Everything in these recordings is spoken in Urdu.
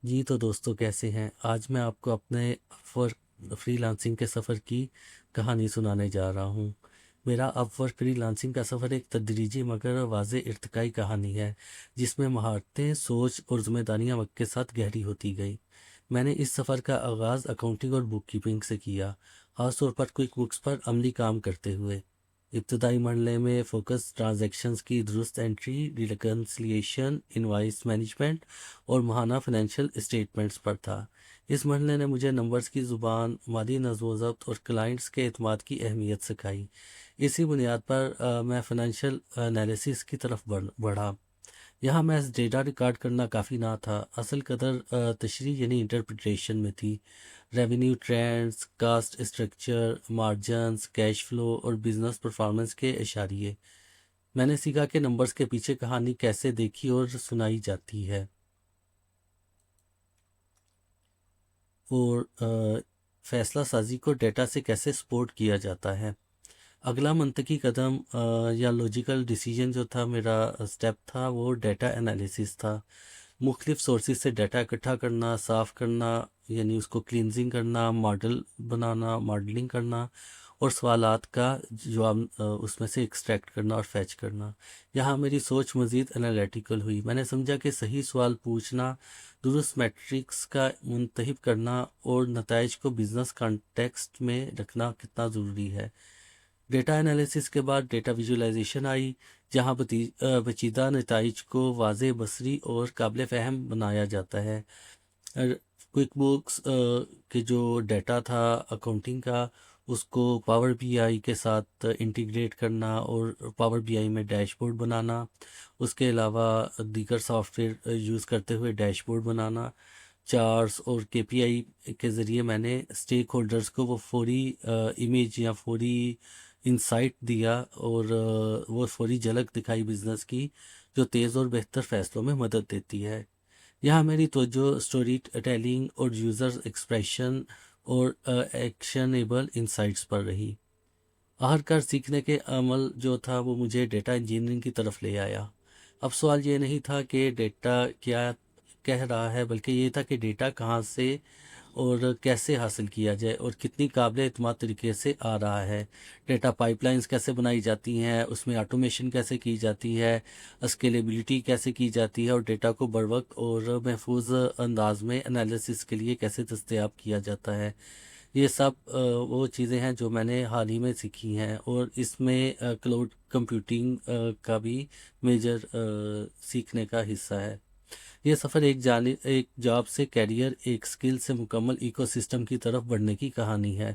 جی تو دوستوں کیسے ہیں؟ آج میں آپ کو اپنے فری لانسنگ کے سفر کی کہانی سنانے جا رہا ہوں۔ میرا فری لانسنگ کا سفر ایک تدریجی مگر واضح ارتقائی کہانی ہے، جس میں مہارتیں، سوچ اور ذمہ داریاں وقت کے ساتھ گہری ہوتی گئی۔ میں نے اس سفر کا آغاز اکاؤنٹنگ اور بک کیپنگ سے کیا، خاص طور پر کوئک بکس پر عملی کام کرتے ہوئے۔ ابتدائی مرحلے میں فوکس ٹرانزیکشنز کی درست انٹری، ریکنسلیشن، انوائس مینجمنٹ اور ماہانہ فنانشل اسٹیٹمنٹس پر تھا۔ اس مرحلے نے مجھے نمبرز کی زبان، مالی نظم و ضبط اور کلائنٹس کے اعتماد کی اہمیت سکھائی۔ اسی بنیاد پر میں فنانشل انالیسس کی طرف بڑھا۔ یہاں محض ڈیٹا ریکارڈ کرنا کافی نہ تھا، اصل قدر تشریح یعنی انٹرپریٹیشن میں تھی۔ Revenue trends, cost structure, margins, cash flow اور بزنس پرفارمنس کے اشاریے۔ میں نے سیکھا کہ نمبرز کے پیچھے کہانی کیسے دیکھی اور سنائی جاتی ہے، اور فیصلہ سازی کو ڈیٹا سے کیسے سپورٹ کیا جاتا ہے۔ اگلا منطقی قدم یا لوجیکل ڈیسیجن جو تھا، میرا سٹیپ تھا، وہ ڈیٹا انالیسس تھا۔ مختلف سورسز سے ڈیٹا اکٹھا کرنا، صاف کرنا، یعنی اس کو کلینزنگ کرنا، ماڈل بنانا، ماڈلنگ کرنا اور سوالات کا جواب اس میں سے ایکسٹریکٹ کرنا اور فیچ کرنا۔ یہاں میری سوچ مزید انالیٹیکل ہوئی۔ میں نے سمجھا کہ صحیح سوال پوچھنا، درست میٹرکس کا منتخب کرنا اور نتائج کو بزنس کانٹیکسٹ میں رکھنا کتنا ضروری ہے۔ ڈیٹا انالیسس کے بعد ڈیٹا ویژولائزیشن آئی، جہاں پیچیدہ نتائج کو واضح، بصری اور قابل فہم بنایا جاتا ہے۔ کوئک بکس کے جو ڈیٹا تھا اکاؤنٹنگ کا، اس کو پاور بی آئی کے ساتھ انٹیگریٹ کرنا اور پاور بی آئی میں ڈیش بورڈ بنانا، اس کے علاوہ دیگر سافٹ ویئر یوز کرتے ہوئے ڈیش بورڈ بنانا، چارٹس اور کے پی آئی کے ذریعے میں نے اسٹیک ہولڈرز کو وہ فوری امیج یا فوری انسائٹ دیا، اور وہ فوری جھلک دکھائی بزنس کی، جو تیز اور بہتر فیصلوں میں مدد دیتی ہے۔ یہاں میری توجہ اسٹوری ٹیلنگ اور یوزر ایکسپریشن اور ایکشنیبل انسائٹس پر رہی۔ آخرکار سیکھنے کے عمل جو تھا وہ مجھے ڈیٹا انجینئرنگ کی طرف لے آیا۔ اب سوال یہ نہیں تھا کہ ڈیٹا کیا کہہ رہا ہے، بلکہ یہ تھا کہ ڈیٹا کہاں سے اور کیسے حاصل کیا جائے اور کتنی قابل اعتماد طریقے سے آ رہا ہے۔ ڈیٹا پائپ لائنز کیسے بنائی جاتی ہیں، اس میں آٹومیشن کیسے کی جاتی ہے، اسکیلیبلٹی کیسے کی جاتی ہے، اور ڈیٹا کو بروقت اور محفوظ انداز میں انالیسس کے لیے کیسے دستیاب کیا جاتا ہے۔ یہ سب وہ چیزیں ہیں جو میں نے حال ہی میں سیکھی ہیں، اور اس میں کلاؤڈ کمپیوٹنگ کا بھی میجر سیکھنے کا حصہ ہے۔ یہ سفر ایک جاب سے کیریئر، ایک سکل سے مکمل ایکو سسٹم کی طرف بڑھنے کی کہانی ہے۔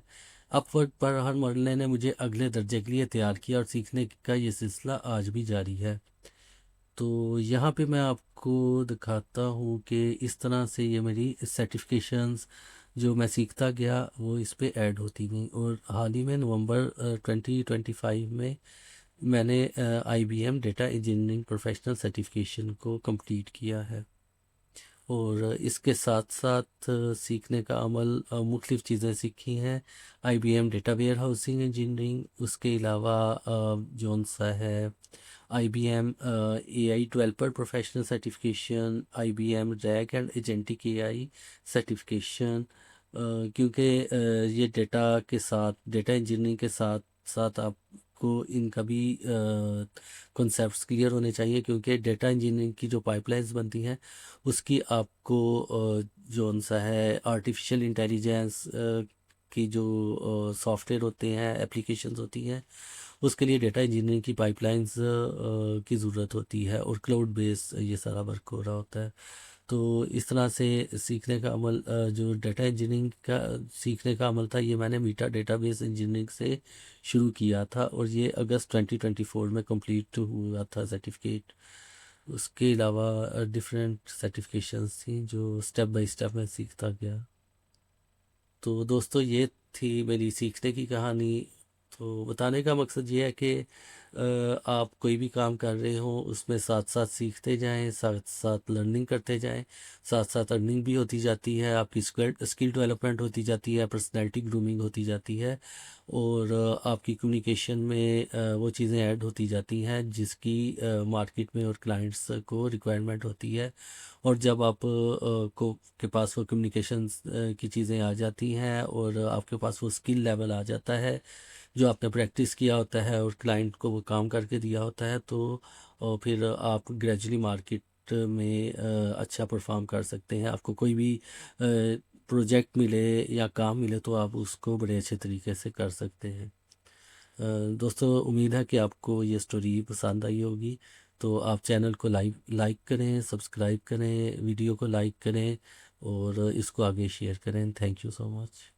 اپ ورڈ پر ہر مرحلے نے مجھے اگلے درجے کے لیے تیار کیا، اور سیکھنے کا یہ سلسلہ آج بھی جاری ہے۔ تو یہاں پہ میں آپ کو دکھاتا ہوں کہ اس طرح سے یہ میری سرٹیفکیشنز جو میں سیکھتا گیا وہ اس پہ ایڈ ہوتی گئیں، اور حال ہی میں نومبر 2025 میں میں نے I B M data engineering professional certification کو کمپلیٹ کیا ہے۔ اور اس کے ساتھ ساتھ سیکھنے کا عمل، مختلف چیزیں سیکھی ہیں۔ I B M data warehousing engineering, اس کے علاوہ جون سا ہے I B M A I developer professional certification, I B M RAG and agentic A I certification, کیونکہ یہ ڈیٹا کے ساتھ، ڈیٹا انجینئرنگ کے ساتھ ساتھ آپ کو ان کا بھی کنسیپٹس کلیئر ہونے چاہیے، کیونکہ ڈیٹا انجینئرنگ کی جو پائپ لائنز بنتی ہیں اس کی آپ کو جو سا ہے آرٹیفیشیل انٹیلیجنس کی جو سافٹ ویئر ہوتے ہیں، اپلیکیشنز ہوتی ہیں، اس کے لیے ڈیٹا انجینئرنگ کی پائپ لائنز کی ضرورت ہوتی ہے، اور کلاؤڈ بیس یہ سارا ورک ہو رہا ہوتا ہے۔ تو اس طرح سے سیکھنے کا عمل، جو ڈیٹا انجینئرنگ کا سیکھنے کا عمل تھا، یہ میں نے میٹا ڈیٹا بیس انجینئرنگ سے شروع کیا تھا، اور یہ اگست 2024 میں کمپلیٹ ہوا تھا سرٹیفکیٹ۔ اس کے علاوہ ڈفرینٹ سرٹیفکیشنز تھیں جو سٹیپ بائی سٹیپ میں سیکھتا گیا۔ تو دوستو یہ تھی میری سیکھنے کی کہانی، تو بتانے کا مقصد یہ ہے کہ آپ کوئی بھی کام کر رہے ہوں اس میں ساتھ ساتھ سیکھتے جائیں، ساتھ ساتھ لرننگ کرتے جائیں، ساتھ ساتھ ارننگ بھی ہوتی جاتی ہے، آپ کی اسکل ڈیولپمنٹ ہوتی جاتی ہے، پرسنالٹی گرومنگ ہوتی جاتی ہے، اور آپ کی کمیونیکیشن میں وہ چیزیں ایڈ ہوتی جاتی ہیں جس کی مارکیٹ میں اور کلائنٹس کو ریکوائرمنٹ ہوتی ہے۔ اور جب آپ کے پاس وہ کمیونیکیشن کی چیزیں آ جاتی ہیں اور آپ کے پاس وہ اسکل لیول آ جاتا ہے جو آپ نے پریکٹس کیا ہوتا ہے اور کلائنٹ کو وہ کام کر کے دیا ہوتا ہے، تو پھر آپ گریجولی مارکیٹ میں اچھا پرفارم کر سکتے ہیں۔ آپ کو کوئی بھی پروجیکٹ ملے یا کام ملے تو آپ اس کو بڑے اچھے طریقے سے کر سکتے ہیں۔ دوستو، امید ہے کہ آپ کو یہ سٹوری پسند آئی ہوگی، تو آپ چینل کو لائک کریں، سبسکرائب کریں، ویڈیو کو لائک کریں اور اس کو آگے شیئر کریں۔ Thank you so much.